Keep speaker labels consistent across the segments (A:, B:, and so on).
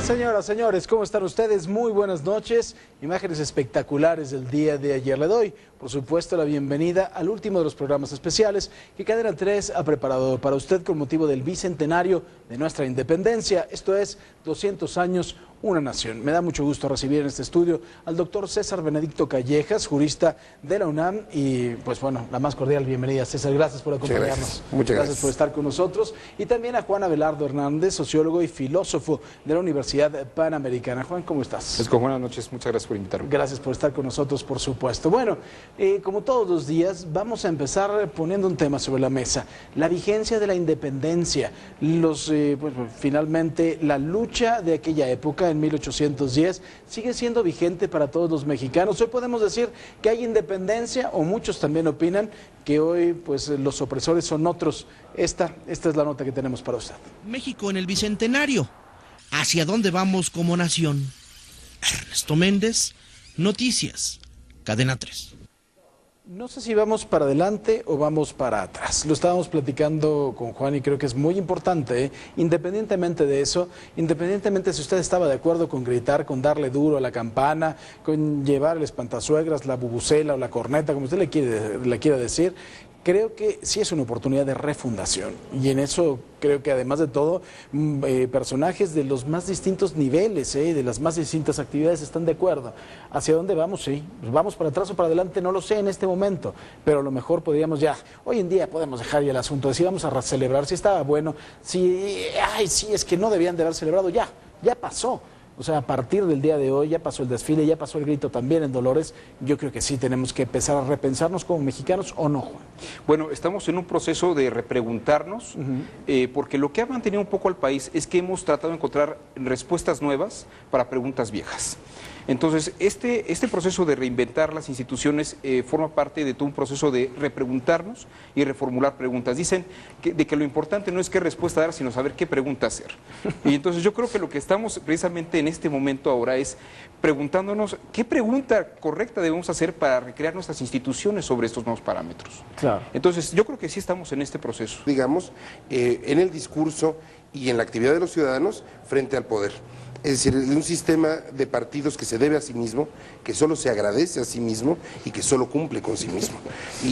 A: Señoras, señores, ¿cómo están ustedes? Muy buenas noches. Imágenes espectaculares del día de ayer. Le doy, por supuesto, la bienvenida al último de los programas especiales que Cadena 3 ha preparado para usted con motivo del bicentenario de nuestra independencia. Esto es 200 años, una nación. Me da mucho gusto recibir en este estudio al doctor César Benedicto Callejas, jurista de la UNAM. Y pues bueno, la más cordial bienvenida, César. Gracias por acompañarnos.
B: Muchas gracias
A: por estar con nosotros. Y también a Juan Abelardo Hernández, sociólogo y filósofo de la Universidad Panamericana. Juan, ¿cómo estás?
B: Buenas noches, muchas gracias por invitarme.
A: Gracias por estar con nosotros, por supuesto. Bueno, como todos los días, vamos a empezar poniendo un tema sobre la mesa. La vigencia de la independencia. Finalmente, la lucha de aquella época, en 1810, sigue siendo vigente para todos los mexicanos. Hoy podemos decir que hay independencia, o muchos también opinan que hoy pues los opresores son otros. Esta es la nota que tenemos para usted.
C: México en el bicentenario. ¿Hacia dónde vamos como nación? Ernesto Méndez, Noticias, Cadena 3.
A: No sé si vamos para adelante o vamos para atrás. Lo estábamos platicando con Juan y creo que es muy importante, independientemente de eso, independientemente si usted estaba de acuerdo con gritar, con darle duro a la campana, con llevar el espantasuegras, la bubucela o la corneta, como usted le quiera decir, creo que sí es una oportunidad de refundación y en eso creo que además de todo personajes de los más distintos niveles, de las más distintas actividades están de acuerdo. ¿Hacia dónde vamos? Sí, ¿vamos para atrás o para adelante? No lo sé en este momento, pero a lo mejor podríamos ya, hoy en día podemos dejar ya el asunto de si vamos a celebrar, si estaba bueno, sí, es que no debían de haber celebrado, ya pasó. O sea, a partir del día de hoy ya pasó el desfile, ya pasó el grito también en Dolores. Yo creo que sí tenemos que empezar a repensarnos como mexicanos, ¿o no, Juan?
B: Bueno, estamos en un proceso de repreguntarnos, porque lo que ha mantenido un poco al país es que hemos tratado de encontrar respuestas nuevas para preguntas viejas. Entonces, este proceso de reinventar las instituciones forma parte de todo un proceso de repreguntarnos y reformular preguntas. Dicen que lo importante no es qué respuesta dar, sino saber qué pregunta hacer. Y entonces yo creo que lo que estamos precisamente en este momento ahora es preguntándonos qué pregunta correcta debemos hacer para recrear nuestras instituciones sobre estos nuevos parámetros.
A: Claro.
B: Entonces, yo creo que sí estamos en este proceso.
D: Digamos, en el discurso y en la actividad de los ciudadanos frente al poder. Es decir, un sistema de partidos que se debe a sí mismo, que solo se agradece a sí mismo y que solo cumple con sí mismo.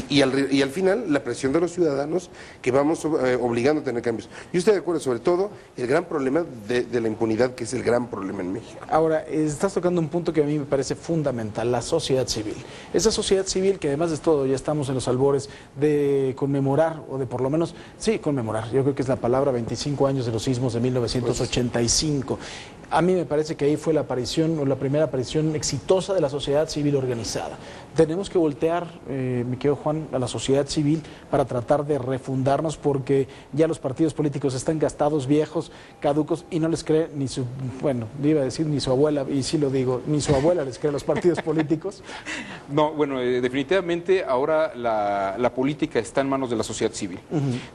D: Y al final, la presión de los ciudadanos que vamos obligando a tener cambios. Yo estoy de acuerdo, sobre todo, el gran problema de la impunidad, que es el gran problema en México.
A: Ahora, estás tocando un punto que a mí me parece fundamental, la sociedad civil. Esa sociedad civil que además de todo ya estamos en los albores de conmemorar, o de por lo menos, sí, conmemorar, yo creo que es la palabra, 25 años de los sismos de 1985. A mí me parece que ahí fue la aparición, o la primera aparición exitosa de la sociedad civil organizada. Tenemos que voltear, mi querido Juan, a la sociedad civil para tratar de refundarnos, porque ya los partidos políticos están gastados, viejos, caducos, y no les cree ni su, bueno, le iba a decir ni su abuela, y sí lo digo, ni su abuela les cree a los partidos políticos.
B: No, bueno, definitivamente ahora la política está en manos de la sociedad civil.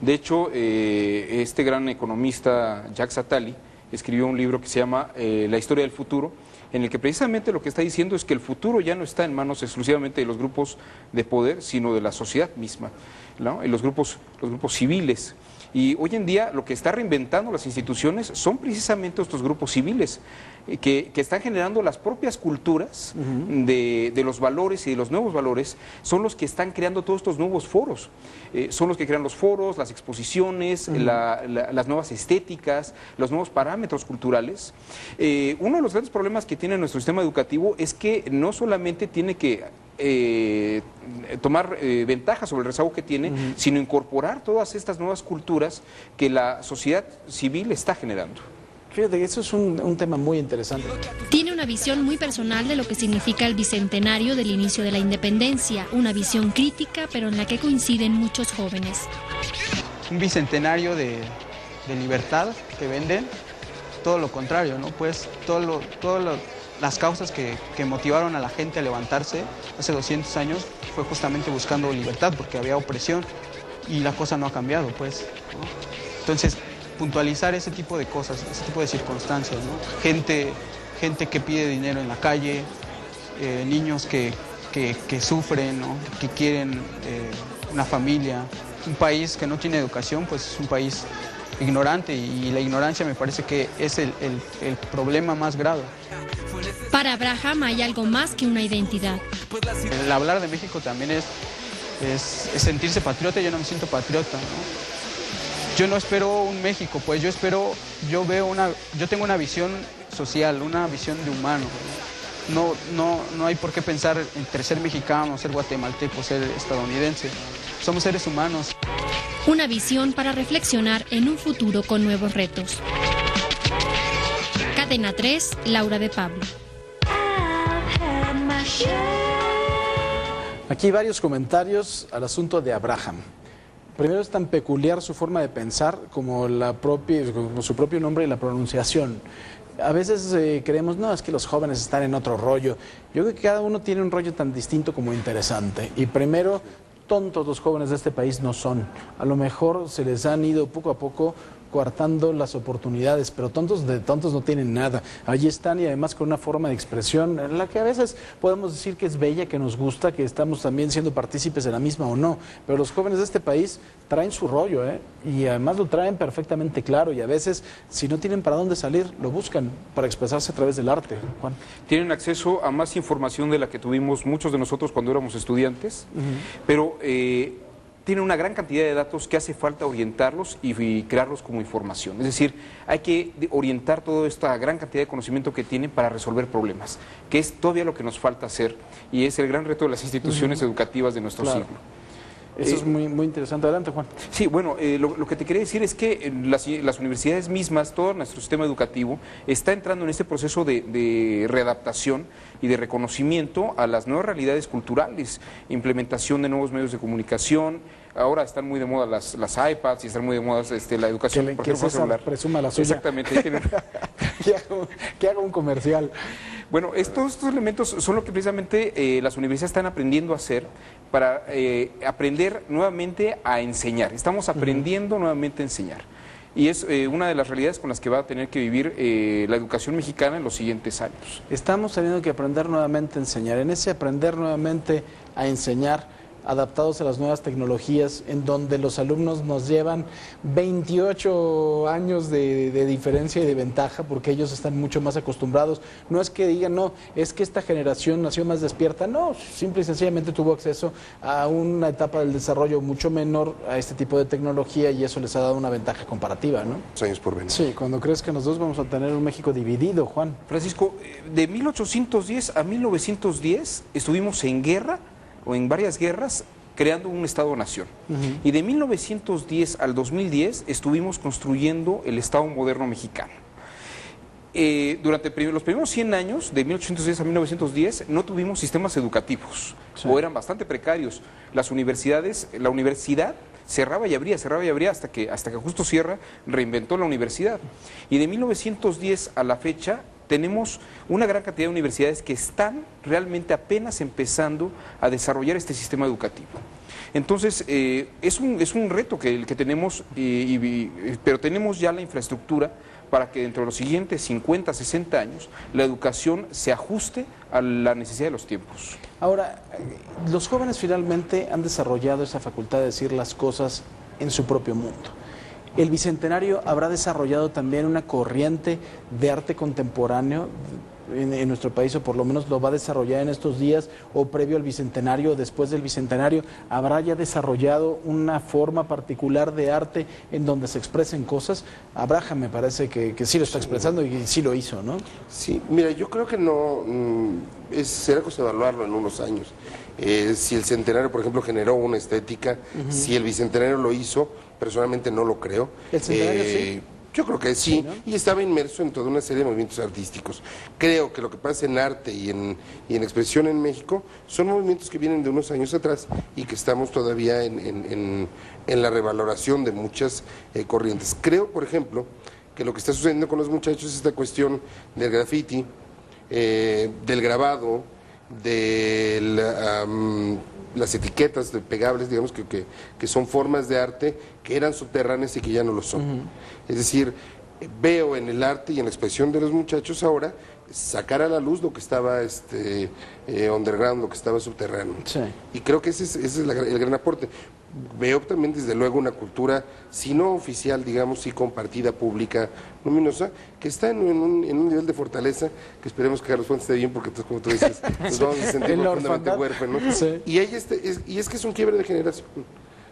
B: De hecho, este gran economista, Jacques Attali, escribió un libro que se llama La historia del futuro, en el que precisamente lo que está diciendo es que el futuro ya no está en manos exclusivamente de los grupos de poder, sino de la sociedad misma, ¿no? Y los grupos civiles. Y hoy en día lo que está reinventando las instituciones son precisamente estos grupos civiles que están generando las propias culturas de los valores y de los nuevos valores, son los que están creando todos estos nuevos foros. Son los que crean los foros, las exposiciones, las nuevas estéticas, los nuevos parámetros culturales. Uno de los grandes problemas que tiene nuestro sistema educativo es que no solamente tiene que tomar ventaja sobre el rezago que tiene, sino incorporar todas estas nuevas culturas que la sociedad civil está generando.
A: Fíjate que eso es un tema muy interesante.
E: Tiene una visión muy personal de lo que significa el bicentenario del inicio de la independencia, una visión crítica, pero en la que coinciden muchos jóvenes.
F: Un bicentenario de libertad que venden, todo lo contrario, ¿no? Pues las causas que motivaron a la gente a levantarse hace 200 años fue justamente buscando libertad, porque había opresión y la cosa no ha cambiado, pues, ¿no? Entonces, puntualizar ese tipo de cosas, ese tipo de circunstancias, ¿no? Gente que pide dinero en la calle, niños que sufren, ¿no? Que quieren una familia. Un país que no tiene educación, pues es un país ignorante, y la ignorancia me parece que es el problema más grave.
E: Para Abraham hay algo más que una identidad.
F: El hablar de México también es sentirse patriota. Yo no me siento patriota, ¿no? Yo no espero un México, pues yo tengo una visión social, una visión de humano. No hay por qué pensar entre ser mexicano, ser guatemalteco, ser estadounidense. Somos seres humanos.
E: Una visión para reflexionar en un futuro con nuevos retos. Cadena 3, Laura de Pablo.
A: Aquí varios comentarios al asunto de Abraham. Primero, es tan peculiar su forma de pensar como su propio nombre y la pronunciación. A veces creemos, no, es que los jóvenes están en otro rollo. Yo creo que cada uno tiene un rollo tan distinto como interesante. Y primero, tontos los jóvenes de este país no son. A lo mejor se les han ido poco a poco coartando las oportunidades, pero tontos de tontos no tienen nada. Allí están, y además con una forma de expresión en la que a veces podemos decir que es bella, que nos gusta, que estamos también siendo partícipes de la misma o no, pero los jóvenes de este país traen su rollo, y además lo traen perfectamente claro, y a veces si no tienen para dónde salir, lo buscan para expresarse a través del arte. Juan.
B: Tienen acceso a más información de la que tuvimos muchos de nosotros cuando éramos estudiantes, pero tiene una gran cantidad de datos que hace falta orientarlos y crearlos como información. Es decir, hay que orientar toda esta gran cantidad de conocimiento que tienen para resolver problemas, que es todavía lo que nos falta hacer, y es el gran reto de las instituciones educativas de nuestro siglo.
A: Eso es muy, muy interesante. Adelante, Juan.
B: Sí, bueno, lo que te quería decir es que las universidades mismas, todo nuestro sistema educativo, está entrando en este proceso de readaptación y de reconocimiento a las nuevas realidades culturales, implementación de nuevos medios de comunicación. Ahora están muy de moda las iPads, y están muy de moda la educación, por ejemplo, celular.
A: Presuma la suya.
B: Exactamente.
A: que haga un comercial.
B: Bueno, estos elementos son lo que precisamente las universidades están aprendiendo a hacer para aprender nuevamente a enseñar. Estamos aprendiendo nuevamente a enseñar. Y es una de las realidades con las que va a tener que vivir la educación mexicana en los siguientes años.
A: Estamos teniendo que aprender nuevamente a enseñar. En ese aprender nuevamente a enseñar, adaptados a las nuevas tecnologías, en donde los alumnos nos llevan 28 años de diferencia y de ventaja, porque ellos están mucho más acostumbrados. No es que digan, no, es que esta generación nació más despierta, no, simple y sencillamente tuvo acceso a una etapa del desarrollo mucho menor a este tipo de tecnología, y eso les ha dado una ventaja comparativa, ¿no?
D: Años por venir.
A: Sí, cuando crezcan los dos vamos a tener un México dividido, Juan.
B: Francisco, de 1810 a 1910 estuvimos en guerra, o en varias guerras, creando un Estado-nación. Y de 1910 al 2010 estuvimos construyendo el Estado moderno mexicano. Durante los primeros 100 años, de 1810 a 1910, no tuvimos sistemas educativos, o eran bastante precarios. La universidad cerraba y abría, hasta que Justo Sierra reinventó la universidad. Y de 1910 a la fecha, tenemos una gran cantidad de universidades que están realmente apenas empezando a desarrollar este sistema educativo. Entonces, es un reto que tenemos, pero tenemos ya la infraestructura para que dentro de los siguientes 50, 60 años la educación se ajuste a la necesidad de los tiempos.
A: Ahora, los jóvenes finalmente han desarrollado esa facultad de decir las cosas en su propio mundo. El Bicentenario habrá desarrollado también una corriente de arte contemporáneo en nuestro país, o por lo menos lo va a desarrollar en estos días, o previo al Bicentenario, o después del Bicentenario. ¿Habrá ya desarrollado una forma particular de arte en donde se expresen cosas? Abraham me parece que sí lo está expresando, y sí lo hizo, ¿no?
D: Sí, mira, yo creo que no, será cosa de evaluarlo en unos años. Si el Centenario, por ejemplo, generó una estética, si el Bicentenario lo hizo, personalmente no lo creo.
A: ¿El Centenario sí?
D: Yo creo que sí,
A: ¿no?
D: Y estaba inmerso en toda una serie de movimientos artísticos. Creo que lo que pasa en arte y en expresión en México son movimientos que vienen de unos años atrás, y que estamos todavía en la revaloración de muchas corrientes. Creo, por ejemplo, que lo que está sucediendo con los muchachos es esta cuestión del graffiti, del grabado, de las etiquetas pegables, digamos, que son formas de arte que eran subterráneas y que ya no lo son. Es decir, veo en el arte y en la expresión de los muchachos ahora sacar a la luz lo que estaba underground, lo que estaba subterráneo.
A: Sí.
D: Y creo que ese es el gran aporte. Veo también desde luego una cultura, si no oficial, digamos, sí compartida, pública, luminosa, que está en un nivel de fortaleza, que esperemos que Carlos Fuentes esté bien, porque como tú dices, nos vamos a sentir profundamente huérfanos.
A: Sí.
D: Y es que es un quiebre de generación.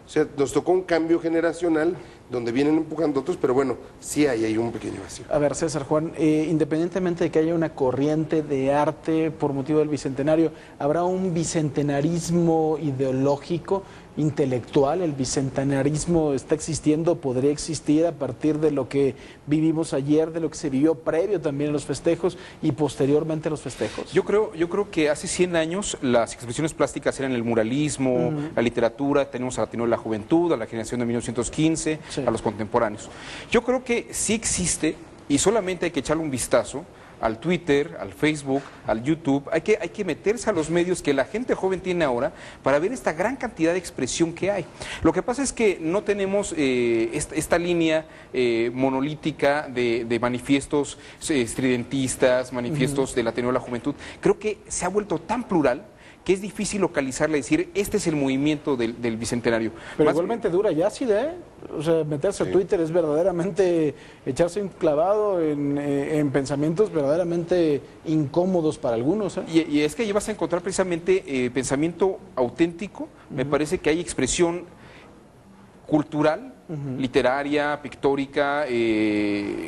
D: O sea, nos tocó un cambio generacional donde vienen empujando otros, pero bueno, sí hay un pequeño vacío.
A: A ver, César, Juan, independientemente de que haya una corriente de arte por motivo del Bicentenario, ¿habrá un bicentenarismo ideológico, intelectual? ¿El bicentenarismo está existiendo, podría existir a partir de lo que vivimos ayer, de lo que se vivió previo también a los festejos y posteriormente a los festejos?
B: Yo creo que hace 100 años las expresiones plásticas eran el muralismo, la literatura, tenemos a la Ateneo de la Juventud, a la generación de 1915,
A: sí,
B: a los contemporáneos. Yo creo que sí existe y solamente hay que echarle un vistazo al Twitter, al Facebook, al YouTube. Hay que meterse a los medios que la gente joven tiene ahora para ver esta gran cantidad de expresión que hay. Lo que pasa es que no tenemos esta línea monolítica de manifiestos estridentistas, manifiestos de la Ateneo de la Juventud. Creo que se ha vuelto tan plural que es difícil localizarle y decir, este es el movimiento del Bicentenario.
A: Pero igualmente dura y ácida, ¿eh? O sea, meterse a Twitter es verdaderamente echarse un clavado en pensamientos verdaderamente incómodos para algunos, ¿eh?
B: Y es que ahí vas a encontrar precisamente pensamiento auténtico. Me parece que hay expresión cultural, literaria, pictórica,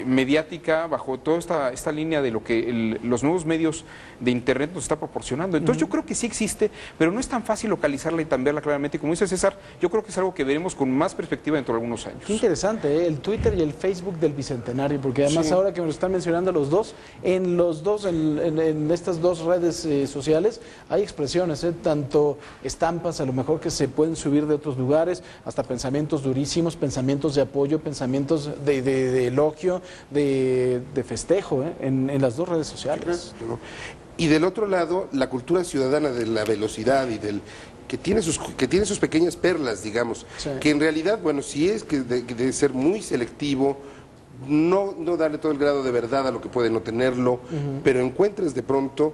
B: mediática, bajo toda esta línea de lo que los nuevos medios de Internet nos está proporcionando. Entonces yo creo que sí existe, pero no es tan fácil localizarla y tan verla claramente. Y como dice César, yo creo que es algo que veremos con más perspectiva dentro de algunos años.
A: Qué interesante, ¿eh? El Twitter y el Facebook del Bicentenario, porque además ahora que me lo están mencionando los dos, en estas dos redes sociales hay expresiones, ¿eh? Tanto estampas a lo mejor que se pueden subir de otros lugares, hasta pensamientos durísimos, pensamientos de apoyo, pensamientos de elogio, de festejo, ¿eh? En las dos redes sociales.
D: Y del otro lado, la cultura ciudadana de la velocidad y que tiene sus pequeñas perlas, digamos,
A: sí,
D: que en realidad, bueno, sí es que de ser muy selectivo, no darle todo el grado de verdad a lo que puede no tenerlo, pero encuentres de pronto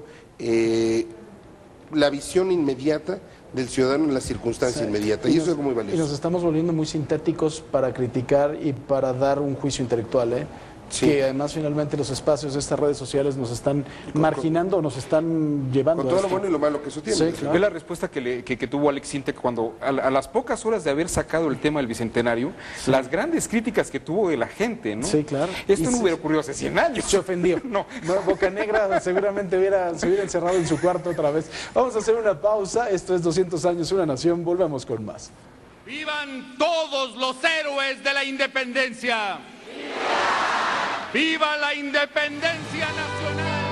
D: la visión inmediata del ciudadano en la circunstancia inmediata, y eso es muy valioso.
A: Y nos estamos volviendo muy sintéticos para criticar y para dar un juicio intelectual, ¿eh?
D: Sí.
A: Que además finalmente los espacios de estas redes sociales nos están marginando, nos están llevando
D: con todo
A: a
D: lo
A: esto.
D: bueno y lo malo que eso tiene.
A: Sí, claro.
B: Ve la respuesta que tuvo Alex Sintek cuando, a las pocas horas de haber sacado el tema del Bicentenario, las grandes críticas que tuvo de la gente, ¿no?
A: Sí, claro.
B: Esto
A: Y
B: no hubiera ocurrido hace 100 años.
A: Se ofendió.
B: No.
A: Bocanegra seguramente se hubiera encerrado en su cuarto otra vez. Vamos a hacer una pausa. Esto es 200 años, una nación. Volvemos con más.
G: ¡Vivan todos los héroes de la independencia! ¡Viva la independencia nacional!